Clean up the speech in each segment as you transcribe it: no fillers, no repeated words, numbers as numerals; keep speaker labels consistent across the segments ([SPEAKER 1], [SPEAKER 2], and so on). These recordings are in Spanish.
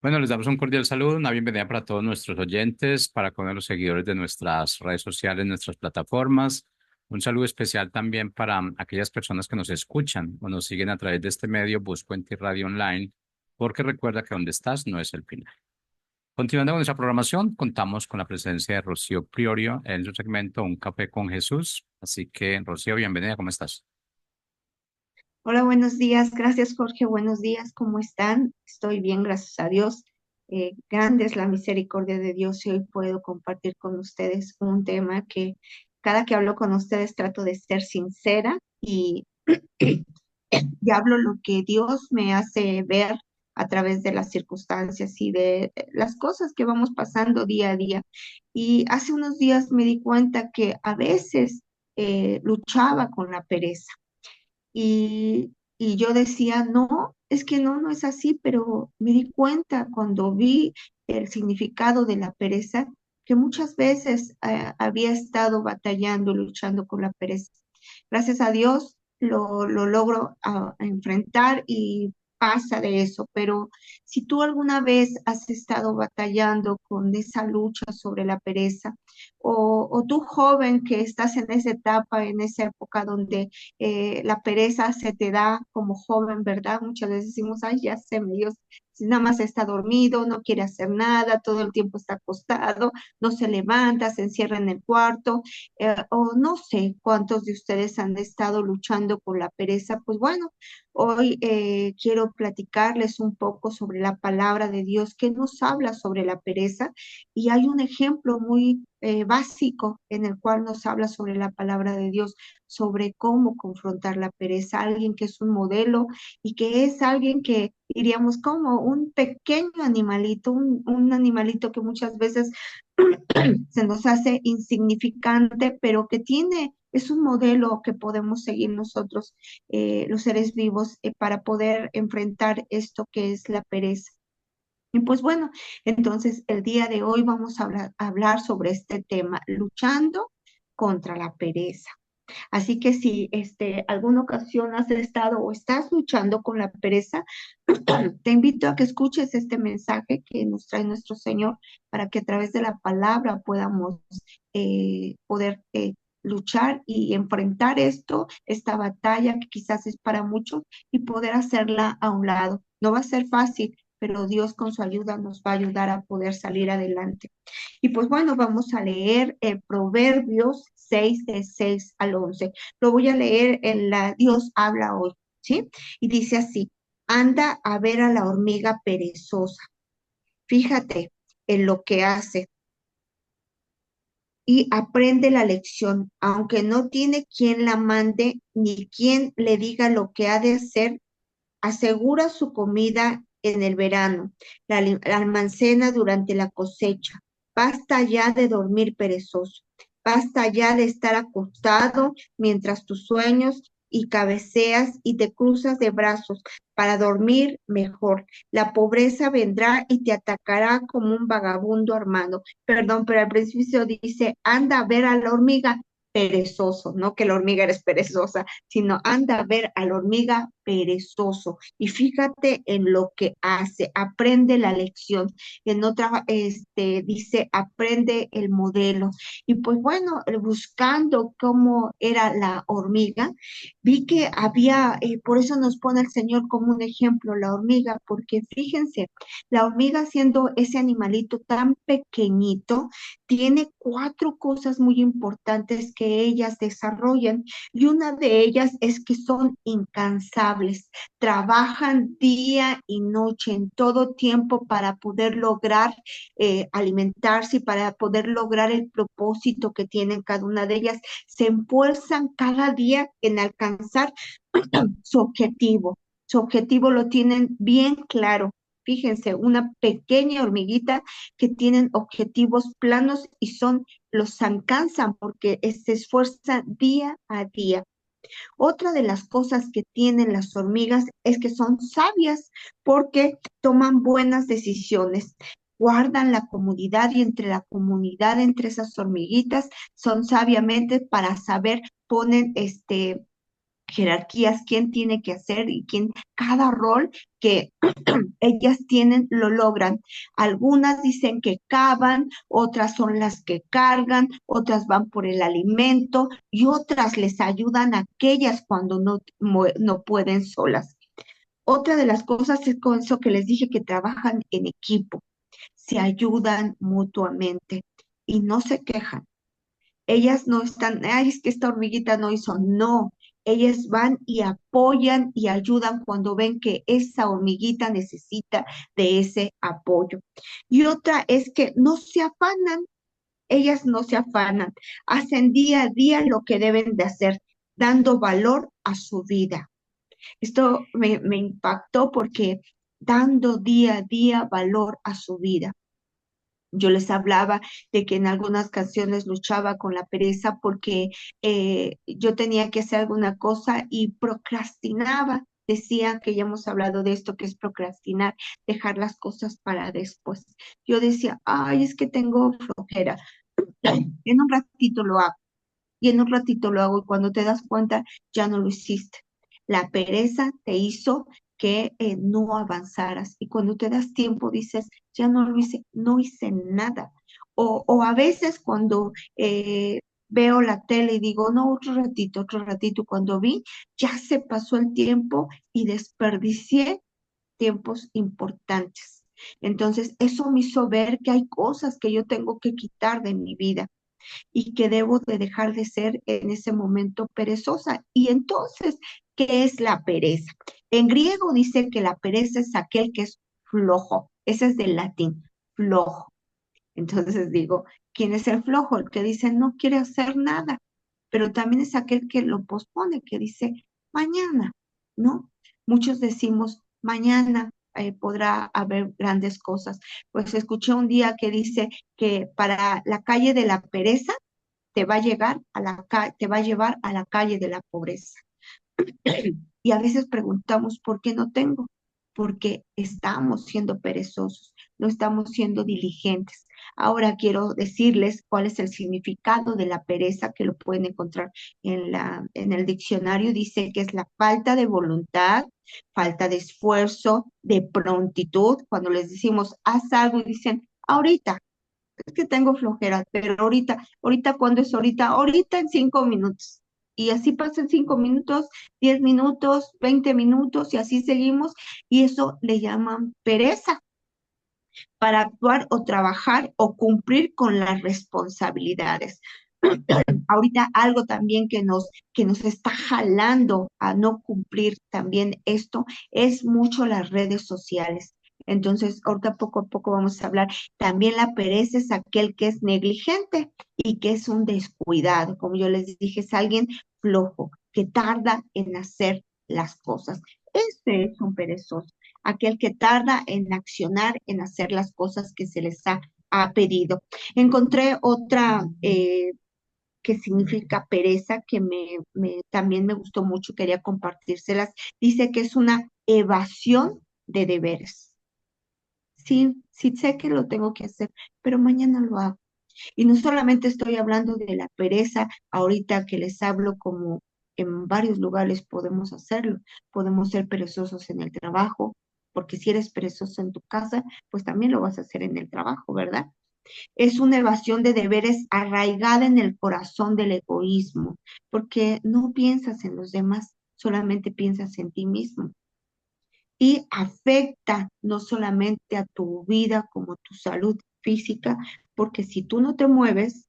[SPEAKER 1] Bueno, les damos un cordial saludo, una bienvenida para todos nuestros oyentes, para con los seguidores de nuestras redes sociales, nuestras plataformas. Un saludo especial también para aquellas personas que nos escuchan o nos siguen a través de este medio, Buscuenti Radio Online, porque recuerda que donde estás no es el final. Continuando con nuestra programación, contamos con la presencia de Rocío Priorio en su segmento Un Café con Jesús. Así que, Rocío, bienvenida, ¿cómo estás?
[SPEAKER 2] Hola, buenos días. Gracias, Jorge. Buenos días. ¿Cómo están? Estoy bien, gracias a Dios. Grande es la misericordia de Dios y hoy puedo compartir con ustedes un tema que cada que hablo con ustedes trato de ser sincera y hablo lo que Dios me hace ver a través de las circunstancias y de las cosas que vamos pasando día a día. Y hace unos días me di cuenta que a veces luchaba con la pereza y yo decía, no, es que no, no es así, pero me di cuenta cuando vi el significado de la pereza, que muchas veces había estado batallando, luchando con la pereza. Gracias a Dios lo logro enfrentar y pasa de eso, pero si tú alguna vez has estado batallando con esa lucha sobre la pereza, o tú joven que estás en esa etapa, en esa época donde la pereza se te da como joven, ¿verdad? Muchas veces decimos, ay, ya sé, mi Dios, si nada más está dormido, no quiere hacer nada, todo el tiempo está acostado, no se levanta, se encierra en el cuarto, o no sé cuántos de ustedes han estado luchando con la pereza. Pues bueno, hoy quiero platicarles un poco sobre la palabra de Dios que nos habla sobre la pereza y hay un ejemplo muy básico en el cual nos habla sobre la palabra de Dios, sobre cómo confrontar la pereza, alguien que es un modelo y que es alguien que diríamos como un pequeño animalito, un animalito que muchas veces se nos hace insignificante, pero que tiene, es un modelo que podemos seguir nosotros, los seres vivos, para poder enfrentar esto que es la pereza. Y pues bueno, entonces el día de hoy vamos a hablar sobre este tema, luchando contra la pereza. Así que si alguna ocasión has estado o estás luchando con la pereza, te invito a que escuches este mensaje que nos trae nuestro Señor para que a través de la palabra podamos poder luchar y enfrentar esto, esta batalla que quizás es para muchos y poder hacerla a un lado. No va a ser fácil, pero Dios con su ayuda nos va a ayudar a poder salir adelante. Y pues bueno, vamos a leer Proverbios 6 de 6 al 11. Lo voy a leer en la Dios habla hoy, ¿sí? Y dice así, anda a ver a la hormiga perezosa, fíjate en lo que hace y aprende la lección, aunque no tiene quien la mande ni quien le diga lo que ha de hacer, asegura su comida en el verano, la almacena durante la cosecha. Basta ya de dormir perezoso, basta ya de estar acostado mientras tus sueños y cabeceas y te cruzas de brazos para dormir mejor. La pobreza vendrá y te atacará como un vagabundo armado. Perdón, pero al principio dice, anda a ver a la hormiga perezoso, no que la hormiga eres perezosa, sino anda a ver a la hormiga perezoso y fíjate en lo que hace, aprende la lección. En otra, dice, aprende el modelo. Y pues bueno, buscando cómo era la hormiga, vi que había, por eso nos pone el Señor como un ejemplo, la hormiga, porque fíjense, la hormiga siendo ese animalito tan pequeñito, tiene cuatro cosas muy importantes que ellas desarrollan y una de ellas es que son incansables, trabajan día y noche en todo tiempo para poder lograr alimentarse y para poder lograr el propósito que tienen cada una de ellas. Se esfuerzan cada día en alcanzar su objetivo. Su objetivo lo tienen bien claro. Fíjense, una pequeña hormiguita que tienen objetivos planos y los alcanzan porque se esfuerzan día a día. Otra de las cosas que tienen las hormigas es que son sabias porque toman buenas decisiones, guardan la comodidad y entre la comunidad, entre esas hormiguitas, son sabiamente para saber, ponen jerarquías, quién tiene que hacer y quién, cada rol que ellas tienen lo logran. Algunas dicen que cavan, otras son las que cargan, otras van por el alimento y otras les ayudan a aquellas cuando no pueden solas. Otra de las cosas es con eso que les dije que trabajan en equipo, se ayudan mutuamente y no se quejan. Ellas no están, ay, es que esta hormiguita no hizo, no. Ellas van y apoyan y ayudan cuando ven que esa hormiguita necesita de ese apoyo. Y otra es que no se afanan, ellas no se afanan, hacen día a día lo que deben de hacer, dando valor a su vida. Esto me impactó porque dando día a día valor a su vida. Yo les hablaba de que en algunas canciones luchaba con la pereza porque yo tenía que hacer alguna cosa y procrastinaba. Decía que ya hemos hablado de esto, que es procrastinar, dejar las cosas para después. Yo decía, ay, es que tengo flojera. En un ratito lo hago y en un ratito lo hago y cuando te das cuenta ya no lo hiciste. La pereza te hizo que no avanzaras y cuando te das tiempo dices, ya no lo hice, no hice nada. O a veces cuando veo la tele y digo, no, otro ratito, cuando vi, ya se pasó el tiempo y desperdicié tiempos importantes. Entonces, eso me hizo ver que hay cosas que yo tengo que quitar de mi vida y que debo de dejar de ser en ese momento perezosa. Y entonces, ¿qué es la pereza? En griego dice que la pereza es aquel que es flojo. Ese es del latín, flojo. Entonces digo, ¿quién es el flojo? El que dice no quiere hacer nada, pero también es aquel que lo pospone, que dice mañana, ¿no? Muchos decimos mañana podrá haber grandes cosas. Pues escuché un día que dice que para la calle de la pereza te va a llegar a te va a llevar a la calle de la pobreza. Y a veces preguntamos, ¿por qué no tengo? Porque estamos siendo perezosos, no estamos siendo diligentes. Ahora quiero decirles cuál es el significado de la pereza, que lo pueden encontrar en el diccionario. Dice que es la falta de voluntad, falta de esfuerzo, de prontitud. Cuando les decimos, haz algo y dicen, ahorita, es que tengo flojera, pero ahorita, ¿cuándo es ahorita? Ahorita en 5 minutos. Y así pasan 5 minutos, 10 minutos, 20 minutos y así seguimos. Y eso le llaman pereza para actuar o trabajar o cumplir con las responsabilidades. Ahorita algo también que nos está jalando a no cumplir también esto es mucho las redes sociales. Entonces, ahorita poco a poco vamos a hablar. También la pereza es aquel que es negligente y que es un descuidado. Como yo les dije, es alguien flojo, que tarda en hacer las cosas. Este es un perezoso, aquel que tarda en accionar, en hacer las cosas que se les ha pedido. Encontré otra que significa pereza, que también me gustó mucho, quería compartírselas. Dice que es una evasión de deberes. Sí, sí sé que lo tengo que hacer, pero mañana lo hago. Y no solamente estoy hablando de la pereza, ahorita que les hablo como en varios lugares podemos hacerlo. Podemos ser perezosos en el trabajo, porque si eres perezoso en tu casa, pues también lo vas a hacer en el trabajo, ¿verdad? Es una evasión de deberes arraigada en el corazón del egoísmo, porque no piensas en los demás, solamente piensas en ti mismo. Y afecta no solamente a tu vida como tu salud física, porque si tú no te mueves,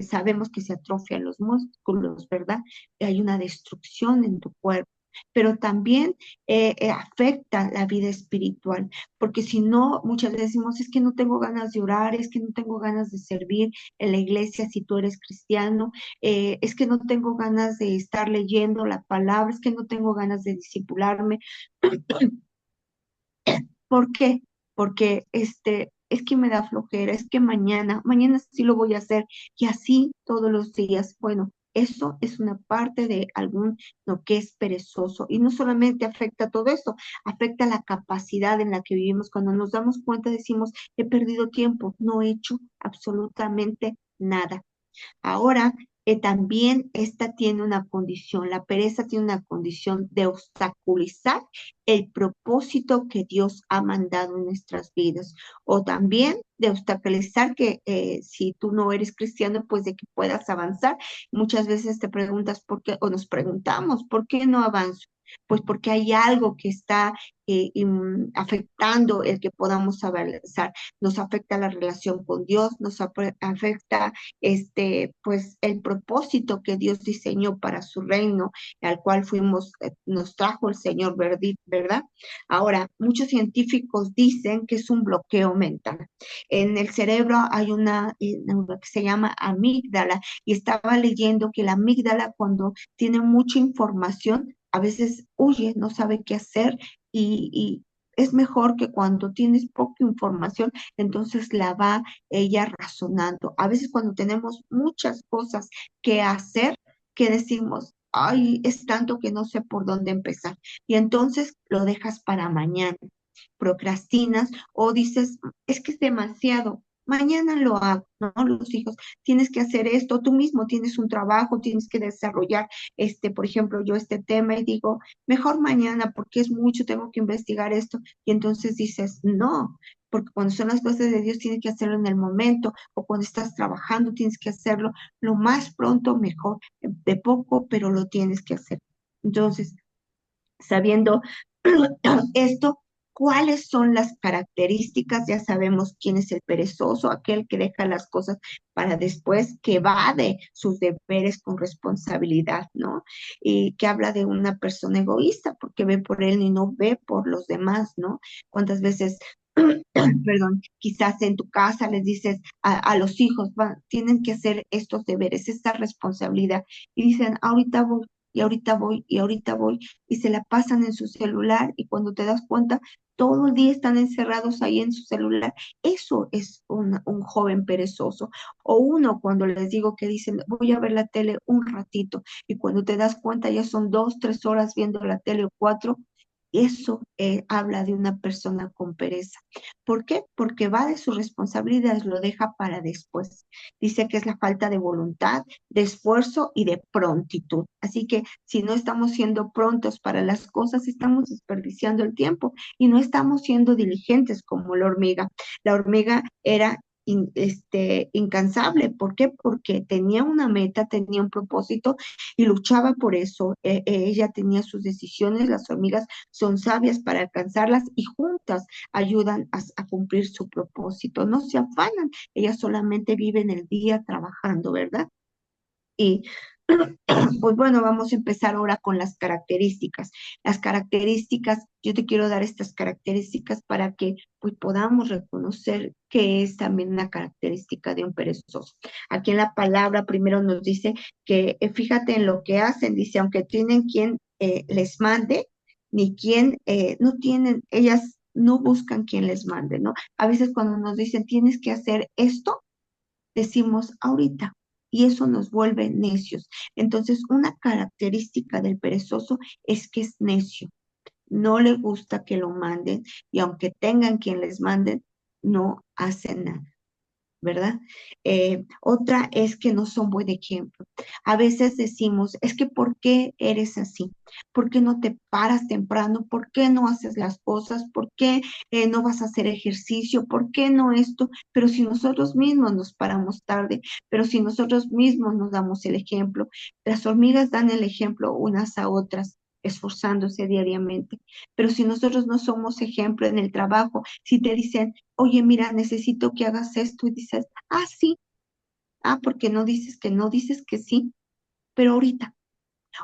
[SPEAKER 2] sabemos que se atrofian los músculos, ¿verdad? Hay una destrucción en tu cuerpo, pero también afecta la vida espiritual, porque si no, muchas veces decimos, es que no tengo ganas de orar, es que no tengo ganas de servir en la iglesia si tú eres cristiano, es que no tengo ganas de estar leyendo la palabra, es que no tengo ganas de discipularme. ¿Por qué? Porque es que me da flojera, es que mañana sí lo voy a hacer y así todos los días. Bueno, eso es una parte de algún lo que es perezoso y no solamente afecta todo esto, afecta la capacidad en la que vivimos. Cuando nos damos cuenta decimos, he perdido tiempo, no he hecho absolutamente nada. Ahora también esta tiene una condición, la pereza tiene una condición de obstaculizar el propósito que Dios ha mandado en nuestras vidas, o también de obstaculizar que si tú no eres cristiano, pues de que puedas avanzar. Muchas veces te preguntas por qué, o nos preguntamos, ¿por qué no avanzo? Pues porque hay algo que está afectando el que podamos avanzar. Nos afecta la relación con Dios, nos afecta pues el propósito que Dios diseñó para su reino, al cual nos trajo el Señor, ¿verdad? Ahora, muchos científicos dicen que es un bloqueo mental. En el cerebro hay una que se llama amígdala, y estaba leyendo que la amígdala, cuando tiene mucha información, a veces huye, no sabe qué hacer, y es mejor que cuando tienes poca información, entonces la va ella razonando. A veces cuando tenemos muchas cosas que hacer, que decimos, ay, es tanto que no sé por dónde empezar. Y entonces lo dejas para mañana, procrastinas o dices, es que es demasiado. Mañana lo hago, ¿no? Los hijos, tienes que hacer esto, tú mismo tienes un trabajo, tienes que desarrollar, por ejemplo, yo este tema y digo, mejor mañana porque es mucho, tengo que investigar esto. Y entonces dices, no, porque cuando son las cosas de Dios tienes que hacerlo en el momento, o cuando estás trabajando tienes que hacerlo lo más pronto mejor, de poco, pero lo tienes que hacer. Entonces, sabiendo esto, ¿cuáles son las características? Ya sabemos quién es el perezoso, aquel que deja las cosas para después, que evade sus deberes con responsabilidad, ¿no? Y que habla de una persona egoísta, porque ve por él y no ve por los demás, ¿no? ¿Cuántas veces perdón, quizás en tu casa les dices a los hijos, tienen que hacer estos deberes, esta responsabilidad, y dicen, ahorita voy, y ahorita voy, y ahorita voy, y se la pasan en su celular, y cuando te das cuenta, todo el día están encerrados ahí en su celular. Eso es un joven perezoso. O uno cuando les digo que dicen, voy a ver la tele un ratito, y cuando te das cuenta ya son 2, 3 horas viendo la tele o 4. Eso habla de una persona con pereza. ¿Por qué? Porque va de sus responsabilidades, lo deja para después. Dice que es la falta de voluntad, de esfuerzo y de prontitud. Así que si no estamos siendo prontos para las cosas, estamos desperdiciando el tiempo y no estamos siendo diligentes como la hormiga. La hormiga era incansable. ¿Por qué? Porque tenía una meta, tenía un propósito y luchaba por eso. Ella tenía sus decisiones, las hormigas son sabias para alcanzarlas y juntas ayudan a cumplir su propósito. No se afanan, ellas solamente viven el día trabajando, ¿verdad? Y pues bueno, vamos a empezar ahora con las características. Las características, yo te quiero dar estas características para que pues podamos reconocer que es también una característica de un perezoso. Aquí en la palabra primero nos dice que fíjate en lo que hacen, dice, aunque tienen quien les mande, ni quien, no tienen, ellas no buscan quien les mande, ¿no? A veces cuando nos dicen tienes que hacer esto, decimos ahorita, y eso nos vuelve necios. Entonces, una característica del perezoso es que es necio, no le gusta que lo manden, y aunque tengan quien les manden, no hacen nada. ¿Verdad? Otra es que no son buen ejemplo. A veces decimos, es que ¿por qué eres así? ¿Por qué no te paras temprano? ¿Por qué no haces las cosas? ¿Por qué no vas a hacer ejercicio? ¿Por qué no esto? Pero si nosotros mismos nos paramos tarde, pero si nosotros mismos nos damos el ejemplo, las hormigas dan el ejemplo unas a otras, esforzándose diariamente. Pero si nosotros no somos ejemplo en el trabajo, si te dicen, oye, mira, necesito que hagas esto, y dices, ah, sí, porque no dices que no, dices que sí, pero ahorita.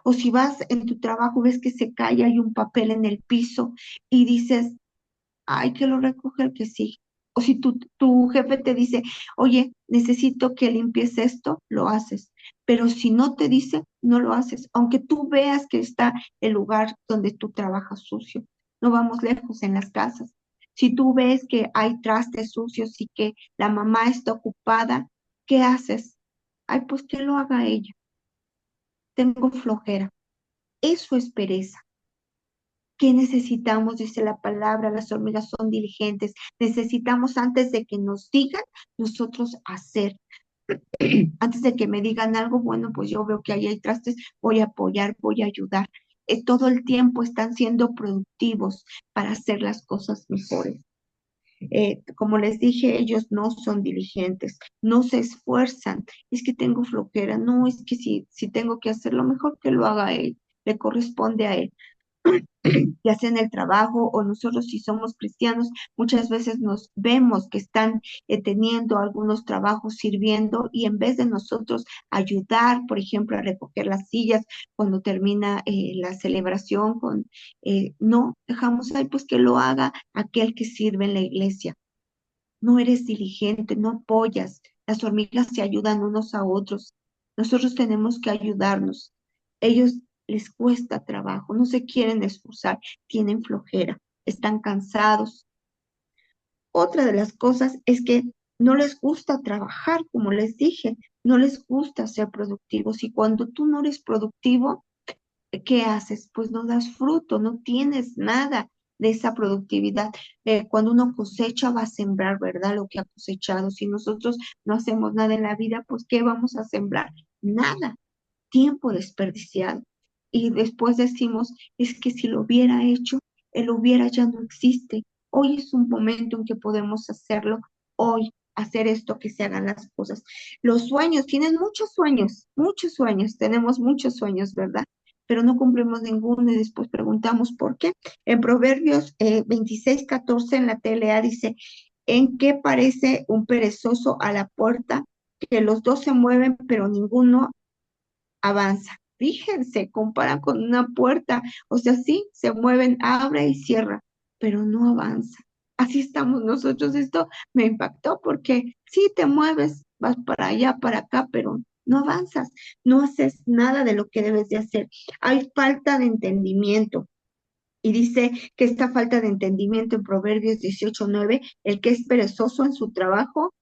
[SPEAKER 2] O si vas en tu trabajo, ves que se cae, hay un papel en el piso y dices, ay, que lo recoge el que sí. O si tu jefe te dice, oye, necesito que limpies esto, lo haces. Pero si no te dice, no lo haces. Aunque tú veas que está el lugar donde tú trabajas sucio. No vamos lejos en las casas. Si tú ves que hay trastes sucios y que la mamá está ocupada, ¿qué haces? Ay, pues que lo haga ella. Tengo flojera. Eso es pereza. ¿Qué necesitamos? Dice la palabra, las hormigas son diligentes. Necesitamos antes de que nos digan, nosotros hacer. Antes de que me digan algo, bueno, pues yo veo que ahí hay trastes, voy a apoyar, voy a ayudar. Todo el tiempo están siendo productivos para hacer las cosas mejores. Como les dije, ellos no son diligentes, no se esfuerzan. Es que tengo flojera, no, es que si tengo que hacerlo, mejor que lo haga él, le corresponde a él. Ya sea en el trabajo o nosotros si somos cristianos, muchas veces nos vemos que están teniendo algunos trabajos sirviendo y en vez de nosotros ayudar, por ejemplo, a recoger las sillas cuando termina la celebración, no, dejamos ahí pues que lo haga aquel que sirve en la iglesia. No eres diligente, no apoyas. Las hormigas se ayudan unos a otros. Nosotros tenemos que ayudarnos. Ellos les cuesta trabajo, no se quieren esforzar, tienen flojera, están cansados. Otra de las cosas es que no les gusta trabajar, como les dije, no les gusta ser productivos. Y cuando tú no eres productivo, ¿qué haces? Pues no das fruto, no tienes nada de esa productividad. Cuando uno cosecha, va a sembrar, ¿verdad? Lo que ha cosechado. Si nosotros no hacemos nada en la vida, pues ¿qué vamos a sembrar? Nada, tiempo desperdiciado. Y después decimos, es que si lo hubiera hecho, el hubiera ya no existe. Hoy es un momento en que podemos hacerlo, hoy hacer esto, que se hagan las cosas. Los sueños, tienen muchos sueños, tenemos muchos sueños, ¿verdad? Pero no cumplimos ninguno y después preguntamos por qué. En Proverbios 26:14 en la TLA dice, ¿en qué parece un perezoso a la puerta? Que los dos se mueven, pero ninguno avanza. Fíjense, comparan con una puerta, o sea, sí, se mueven, abre y cierra, pero no avanza. Así estamos nosotros. Esto me impactó porque sí te mueves, vas para allá, para acá, pero no avanzas, no haces nada de lo que debes de hacer. Hay falta de entendimiento. Y dice que esta falta de entendimiento en Proverbios 18:9, el que es perezoso en su trabajo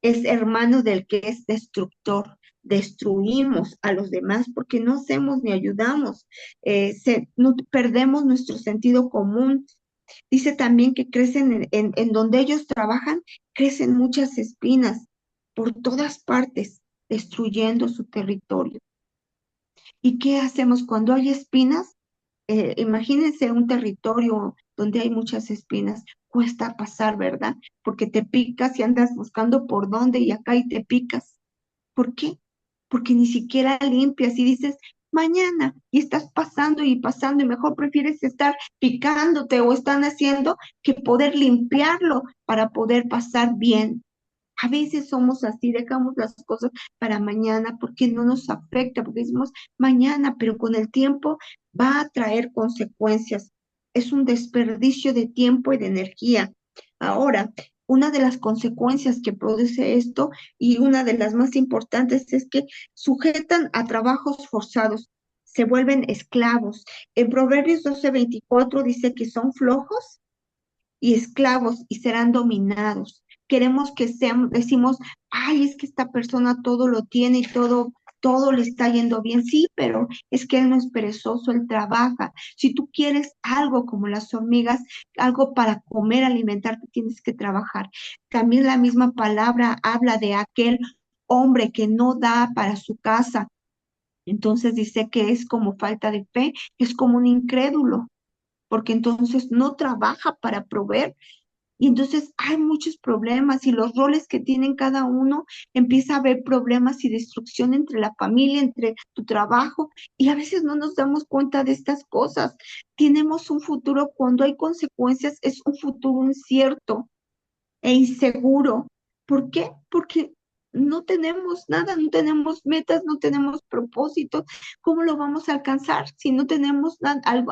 [SPEAKER 2] es hermano del que es destructor. Destruimos a los demás porque no hacemos ni ayudamos. No, perdemos nuestro sentido común. Dice también que crecen en donde ellos trabajan, crecen muchas espinas por todas partes, destruyendo su territorio. ¿Y qué hacemos cuando hay espinas? Imagínense un territorio donde hay muchas espinas, cuesta pasar, ¿verdad? Porque te picas y andas buscando por dónde y acá y te picas. ¿Por qué? Porque ni siquiera limpias y dices mañana y estás pasando y pasando y mejor prefieres estar picándote o están haciendo que poder limpiarlo para poder pasar bien. A veces somos así, dejamos las cosas para mañana porque no nos afecta, porque decimos mañana, pero con el tiempo va a traer consecuencias. Es un desperdicio de tiempo y de energía. Ahora, una de las consecuencias que produce esto y una de las más importantes es que sujetan a trabajos forzados, se vuelven esclavos. En Proverbios 12:24 dice que son flojos y esclavos y serán dominados. Queremos que sean, decimos, ay, es que esta persona todo lo tiene y todo le está yendo bien. Sí, pero es que él no es perezoso, él trabaja. Si tú quieres algo como las hormigas, algo para comer, alimentarte, tienes que trabajar. También la misma palabra habla de aquel hombre que no da para su casa. Entonces dice que es como falta de fe, es como un incrédulo porque entonces no trabaja para proveer. Y entonces hay muchos problemas y los roles que tienen cada uno, empieza a haber problemas y destrucción entre la familia, entre tu trabajo, y a veces no nos damos cuenta de estas cosas. Tenemos un futuro, cuando hay consecuencias, es un futuro incierto e inseguro. ¿Por qué? Porque no tenemos nada, no tenemos metas, no tenemos propósitos. ¿Cómo lo vamos a alcanzar si no tenemos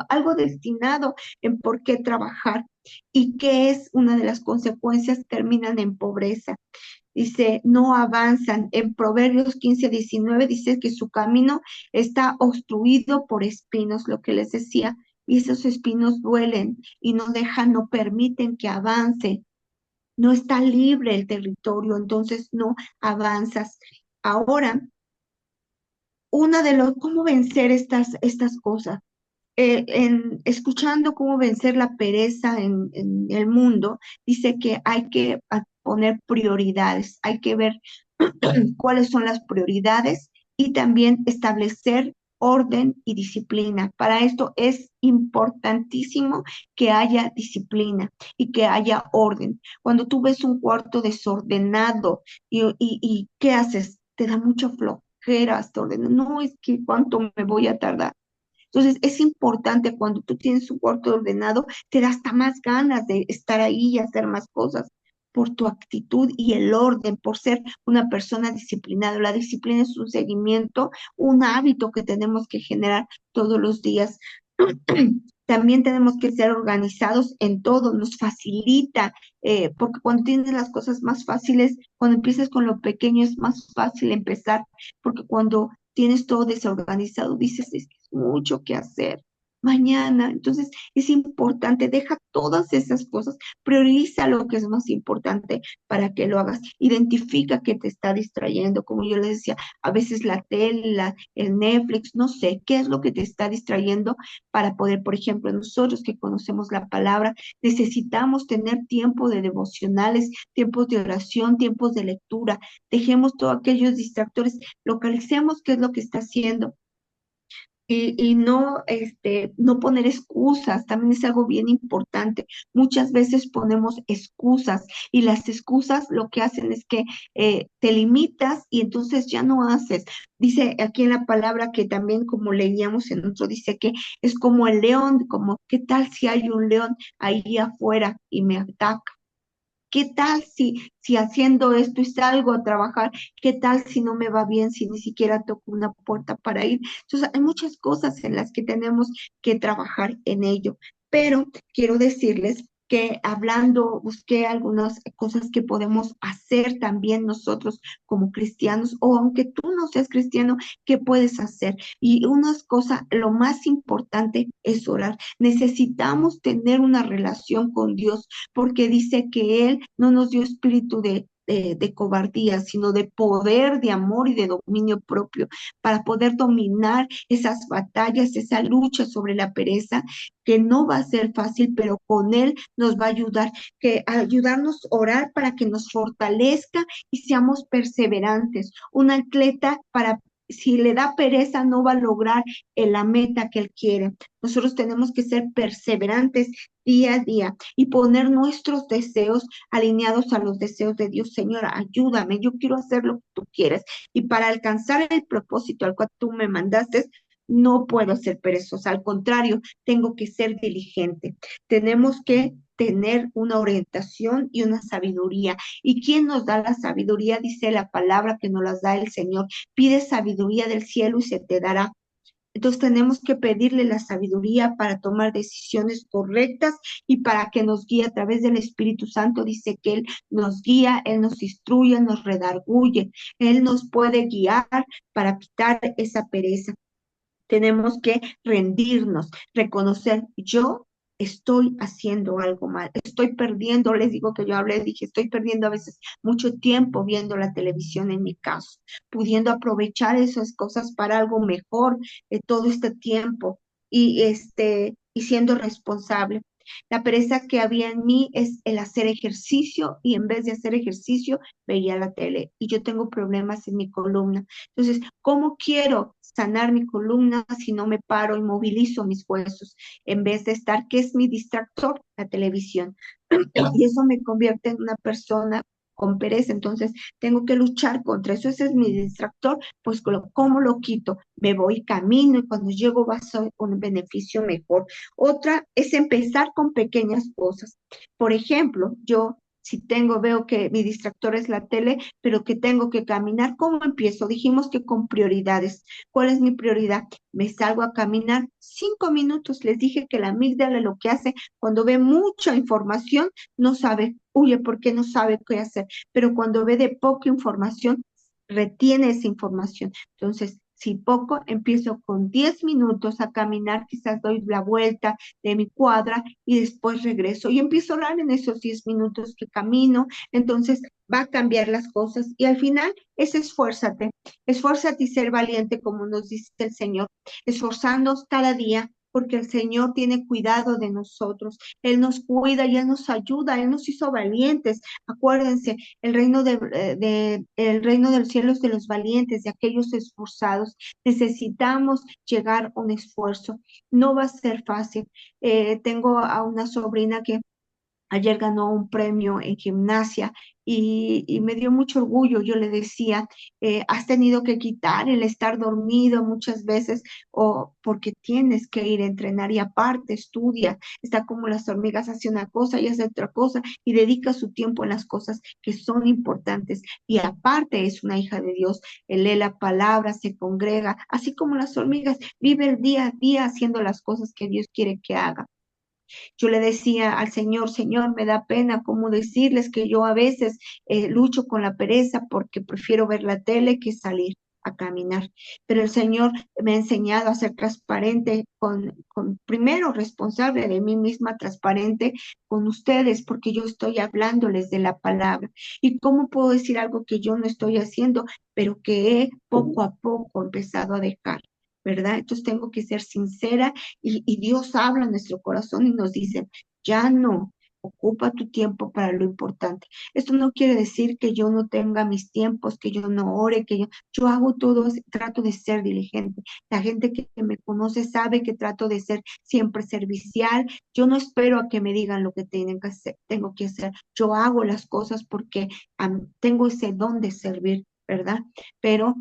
[SPEAKER 2] algo destinado en por qué trabajar? ¿Y qué es una de las consecuencias? Terminan en pobreza. Dice, no avanzan. En Proverbios 15:19 dice que su camino está obstruido por espinos, lo que les decía, y esos espinos duelen y no dejan, no permiten que avance, no está libre el territorio, entonces no avanzas. Ahora, ¿cómo vencer estas cosas? Escuchando cómo vencer la pereza en el mundo, dice que hay que poner prioridades, hay que ver cuáles son las prioridades y también establecer orden y disciplina. Para esto es importantísimo que haya disciplina y que haya orden. Cuando tú ves un cuarto desordenado y ¿qué haces? Te da mucha flojera hasta ordenar. No, es que cuánto me voy a tardar. Entonces, es importante cuando tú tienes un cuarto ordenado, te da hasta más ganas de estar ahí y hacer más cosas por tu actitud y el orden, por ser una persona disciplinada. La disciplina es un seguimiento, un hábito que tenemos que generar todos los días. También tenemos que ser organizados en todo, nos facilita, porque cuando tienes las cosas más fáciles, cuando empiezas con lo pequeño es más fácil empezar, porque cuando tienes todo desorganizado, dices, es que es mucho que hacer mañana. Entonces, es importante, deja todas esas cosas, prioriza lo que es más importante para que lo hagas. Identifica que te está distrayendo, como yo les decía, a veces la tele, el Netflix, no sé, qué es lo que te está distrayendo para poder, por ejemplo, nosotros que conocemos la palabra, necesitamos tener tiempo de devocionales, tiempos de oración, tiempos de lectura. Dejemos todos aquellos distractores, localicemos qué es lo que está haciendo y no, no poner excusas, también es algo bien importante. Muchas veces ponemos excusas y las excusas lo que hacen es que te limitas y entonces ya no haces. Dice aquí en la palabra que también como leíamos en otro, dice que es como el león, como qué tal si hay un león ahí afuera y me ataca. ¿Qué tal si haciendo esto y salgo a trabajar? ¿Qué tal si no me va bien, si ni siquiera toco una puerta para ir? Entonces, hay muchas cosas en las que tenemos que trabajar en ello. Pero quiero decirles que hablando, busqué algunas cosas que podemos hacer también nosotros como cristianos, o aunque tú no seas cristiano, ¿qué puedes hacer? Y una cosa, lo más importante es orar. Necesitamos tener una relación con Dios porque dice que Él no nos dio espíritu de cobardía, sino de poder, de amor y de dominio propio, para poder dominar esas batallas, esa lucha sobre la pereza, que no va a ser fácil, pero con Él nos va a ayudar, que a ayudarnos a orar para que nos fortalezca y seamos perseverantes. Un atleta para si le da pereza no va a lograr la meta que él quiere. Nosotros tenemos que ser perseverantes día a día y poner nuestros deseos alineados a los deseos de Dios. Señora, ayúdame, yo quiero hacer lo que tú quieres y para alcanzar el propósito al cual tú me mandaste, no puedo ser perezosa, al contrario, tengo que ser diligente. Tenemos que tener una orientación y una sabiduría. ¿Y quién nos da la sabiduría? Dice la palabra que nos las da el Señor. Pide sabiduría del cielo y se te dará. Entonces tenemos que pedirle la sabiduría para tomar decisiones correctas y para que nos guíe a través del Espíritu Santo. Dice que Él nos guía, Él nos instruye, nos redarguye, Él nos puede guiar para quitar esa pereza. Tenemos que rendirnos, reconocer, yo estoy haciendo algo mal, estoy perdiendo, les digo que yo hablé, dije, estoy perdiendo a veces mucho tiempo viendo la televisión en mi caso, pudiendo aprovechar esas cosas para algo mejor todo este tiempo y siendo responsable. La pereza que había en mí es el hacer ejercicio y en vez de hacer ejercicio veía la tele y yo tengo problemas en mi columna. Entonces, ¿cómo quiero sanar mi columna si no me paro y movilizo mis huesos? En vez de estar, ¿qué es mi distractor? La televisión. Y eso me convierte en una persona con pereza. Entonces, tengo que luchar contra eso. Ese es mi distractor. Pues, ¿cómo lo quito? Me voy camino y cuando llego va a ser un beneficio mejor. Otra es empezar con pequeñas cosas. Por ejemplo, yo si tengo, veo que mi distractor es la tele, pero que tengo que caminar, ¿cómo empiezo? Dijimos que con prioridades. ¿Cuál es mi prioridad? Me salgo a caminar 5 minutos. Les dije que la amígdala lo que hace cuando ve mucha información, no sabe, huye porque no sabe qué hacer, pero cuando ve de poca información, retiene esa información. Entonces, si poco, empiezo con 10 minutos a caminar, quizás doy la vuelta de mi cuadra y después regreso y empiezo a orar en esos 10 minutos que camino. Entonces, va a cambiar las cosas y al final es esfuérzate y ser valiente como nos dice el Señor, esforzándonos cada día porque el Señor tiene cuidado de nosotros. Él nos cuida y Él nos ayuda, Él nos hizo valientes. Acuérdense, el reino del cielo es de los valientes, de aquellos esforzados. Necesitamos llegar a un esfuerzo. No va a ser fácil. Tengo a una sobrina que ayer ganó un premio en gimnasia y me dio mucho orgullo. Yo le decía, has tenido que quitar el estar dormido muchas veces o porque tienes que ir a entrenar y aparte estudia, está como las hormigas, hace una cosa y hace otra cosa y dedica su tiempo en las cosas que son importantes y aparte es una hija de Dios, lee la palabra, se congrega, así como las hormigas, vive el día a día haciendo las cosas que Dios quiere que haga. Yo le decía al Señor, Señor, me da pena cómo decirles que yo a veces lucho con la pereza porque prefiero ver la tele que salir a caminar. Pero el Señor me ha enseñado a ser transparente primero responsable de mí misma, transparente con ustedes, porque yo estoy hablándoles de la palabra. ¿Y cómo puedo decir algo que yo no estoy haciendo, pero que he poco a poco empezado a dejar? ¿Verdad? Entonces tengo que ser sincera y Dios habla en nuestro corazón y nos dice, ya no, ocupa tu tiempo para lo importante. Esto no quiere decir que yo no tenga mis tiempos, que yo no ore, yo hago todo, trato de ser diligente. La gente que me conoce sabe que trato de ser siempre servicial. Yo no espero a que me digan lo que tengo que hacer. Yo hago las cosas porque tengo ese don de servir, ¿verdad? Pero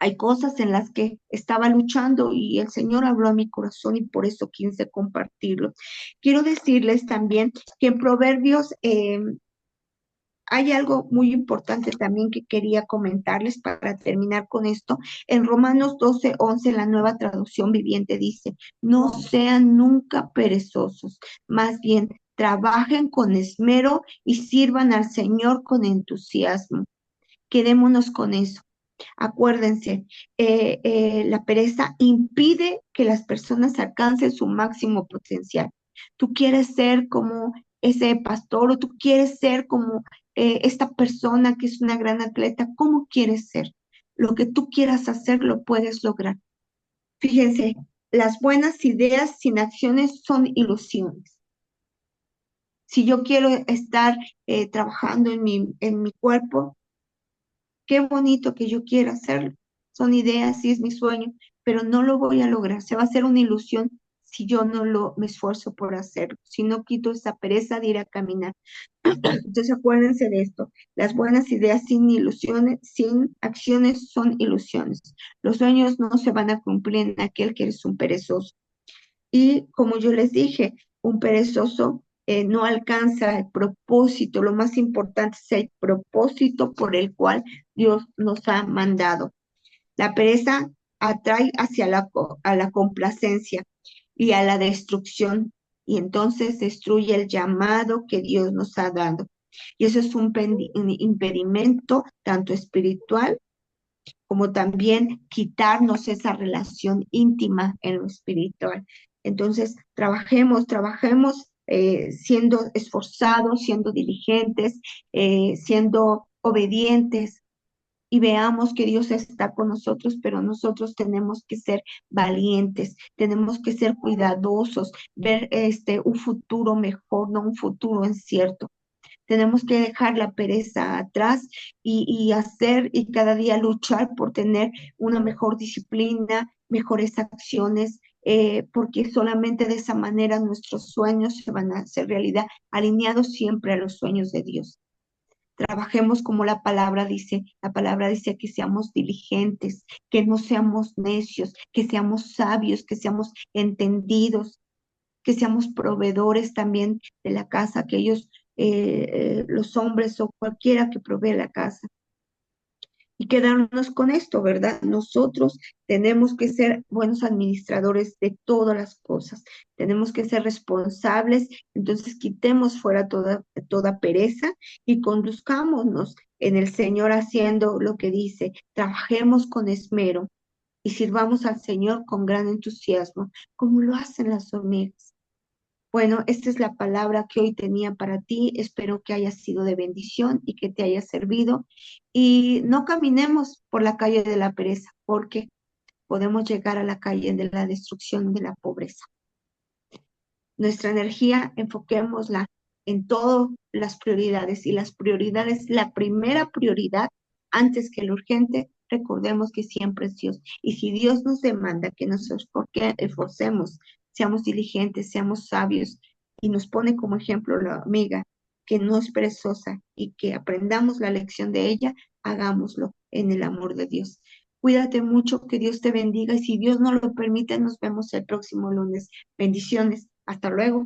[SPEAKER 2] hay cosas en las que estaba luchando y el Señor habló a mi corazón y por eso quise compartirlo. Quiero decirles también que en Proverbios hay algo muy importante también que quería comentarles para terminar con esto. En Romanos 12:11, la nueva traducción viviente dice, no sean nunca perezosos, más bien trabajen con esmero y sirvan al Señor con entusiasmo. Quedémonos con eso. Acuérdense, la pereza impide que las personas alcancen su máximo potencial. Tú quieres ser como ese pastor o tú quieres ser como esta persona que es una gran atleta. ¿Cómo quieres ser? Lo que tú quieras hacer lo puedes lograr. Fíjense, las buenas ideas sin acciones son ilusiones. Si yo quiero estar trabajando en mi cuerpo, qué bonito que yo quiera hacerlo. Son ideas, sí es mi sueño, pero no lo voy a lograr. Se va a hacer una ilusión si yo no me esfuerzo por hacerlo, si no quito esa pereza de ir a caminar. Entonces acuérdense de esto. Las buenas ideas sin ilusiones, sin acciones son ilusiones. Los sueños no se van a cumplir en aquel que es un perezoso. Y como yo les dije, un perezoso no alcanza el propósito. Lo más importante es el propósito por el cual Dios nos ha mandado. La pereza atrae hacia a la complacencia y a la destrucción, y entonces destruye el llamado que Dios nos ha dado. Y eso es un impedimento tanto espiritual como también quitarnos esa relación íntima en lo espiritual. Entonces, trabajemos siendo esforzados, siendo diligentes, siendo obedientes y veamos que Dios está con nosotros, pero nosotros tenemos que ser valientes, tenemos que ser cuidadosos, ver un futuro mejor, no un futuro incierto. Tenemos que dejar la pereza atrás y hacer y cada día luchar por tener una mejor disciplina, mejores acciones, porque solamente de esa manera nuestros sueños se van a hacer realidad, alineados siempre a los sueños de Dios. Trabajemos como la palabra dice que seamos diligentes, que no seamos necios, que seamos sabios, que seamos entendidos, que seamos proveedores también de la casa, los hombres o cualquiera que provee la casa. Y quedarnos con esto, ¿verdad? Nosotros tenemos que ser buenos administradores de todas las cosas, tenemos que ser responsables, entonces quitemos fuera toda pereza y conduzcámonos en el Señor haciendo lo que dice, trabajemos con esmero y sirvamos al Señor con gran entusiasmo, como lo hacen las hormigas. Bueno, esta es la palabra que hoy tenía para ti. Espero que haya sido de bendición y que te haya servido. Y no caminemos por la calle de la pereza. ¿Por qué? podemos llegar a la calle de la destrucción de la pobreza. Nuestra energía, enfoquémosla en todas las prioridades y las prioridades, la primera prioridad antes que lo urgente, recordemos que siempre es Dios. Y si Dios nos demanda que nos esforcemos, seamos diligentes, seamos sabios y nos pone como ejemplo la amiga que no es perezosa y que aprendamos la lección de ella, hagámoslo en el amor de Dios. Cuídate mucho, que Dios te bendiga y si Dios no lo permite, nos vemos el próximo lunes. Bendiciones. Hasta luego.